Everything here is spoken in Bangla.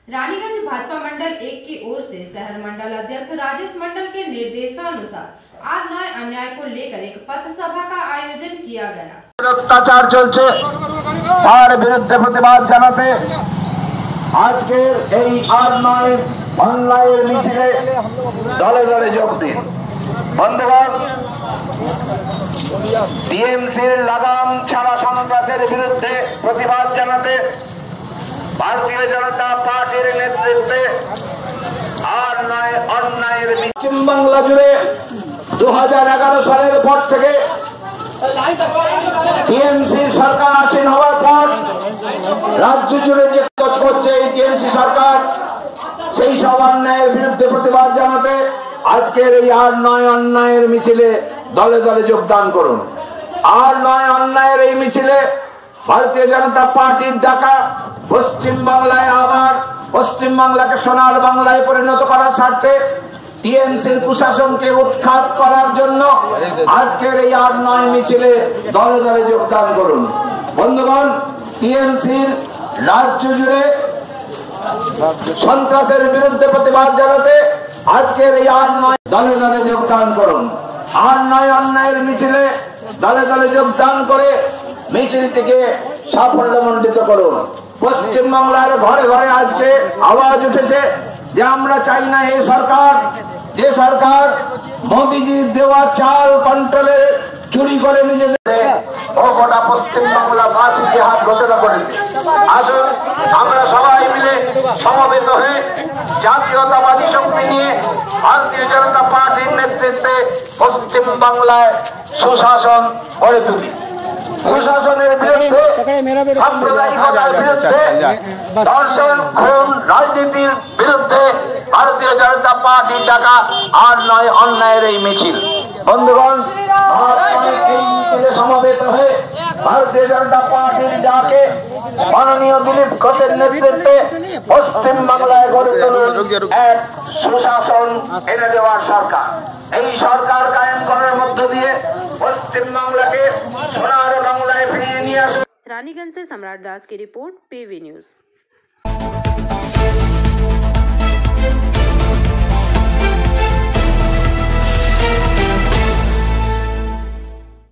रानीगंज भाजपा मंडल 1 की ओर से शहर मंडल अध्यक्ष राजेश मंडल के निर्देशानुसार आज अन्याय को लेकर एक पथ सभा का आयोजन किया गया। अत्याचार चलছে তার বিরুদ্ধে প্রতিবাদ জানাতে আজকের এই আর9 অনলাইন মিছিলে দলে দলে যোগ দিন। বন্ধুগণ, টিএমসির লাগাম ছাড়া সন্ত্রাসের বিরুদ্ধে প্রতিবাদ জানাতে भारतीय जनता पार्टी नेतृत्वे আর9 অন্যায়ের পশ্চিম বাংলা জুড়ে 2011 সালের পর থেকে টিএমসি সরকার আসীন হওয়ার পর রাজ্য জুড়ে যে কাজ করছে এই টিএমসি সরকার, সেই সব অন্যায়ের বিরুদ্ধে প্রতিবাদ জানাতে আজকের এই আর9 অন্যায়ের মিছিলে দলে দলে যোগদান করুন। আর9 অন্যায়ের এই মিছিলে ভারতীয় জনতা পার্টির ডাকা পশ্চিম বাংলায় আবার পশ্চিম বাংলাকে সোনার বাংলায় পরিণত করার স্বার্থে টিএমসির কুশাসনকে উৎখাত করার জন্য আজকের এই আর9 মিছিলে দলে দলে যোগদান করুন। বন্ধুগণ, টিএমসির রাজ্য জুড়ে সন্ত্রাসের বিরুদ্ধে প্রতিবাদ জানাতে আজকের এই আর9 দলে দলে যোগদান করুন। আর9 অন্যায়ের মিছিলে দলে দলে যোগদান করে মিছিলটিকে সাফল্যমণ্ডিত করুন। পশ্চিম বাংলার ঘরে ঘরে আজকে আওয়াজ উঠেছে যে আমরা চাই না এই সরকার, যে সরকার মোদিজির দেওয়া চাল কন্ট্রোলে চুরি করে নিজেদের ও গোটা পশ্চিম বাংলা বাসী হাত ঘোষণা করেছে। আসুন আমরা সবাই মিলে সমবেত হয়ে জাতীয়তাবাদী শক্তি নিয়ে ভারতীয় জনতা পার্টির নেতৃত্বে পশ্চিম বাংলায় সুশাসন গড়ে তুলি। প্রশাসনের বিরুদ্ধে, সাম্প্রদায়িকতার বিরুদ্ধে, দর্শন খুন রাজনীতির বিরুদ্ধে ভারতীয় জনতা পার্টির ডাকা আর9 অন্যায়ের এই মিছিল। বন্ধুগণ, সমবেত হয়ে ভারতীয় জনতা পার্টির ডাকে মাননীয় দিলীপ ঘোষের নেতৃত্বে পশ্চিম বাংলায় গড়ে তুলুন এক সুশাসন এনে দেওয়ার সরকার। এই সরকার কায়েম করার মধ্য দিয়ে পশ্চিম বাংলাকে সোনার বাংলায় ফিরিয়ে নিয়ে আসুন। रानीगंज से सम्राट दास की रिपोर्ट, पीवी न्यूज।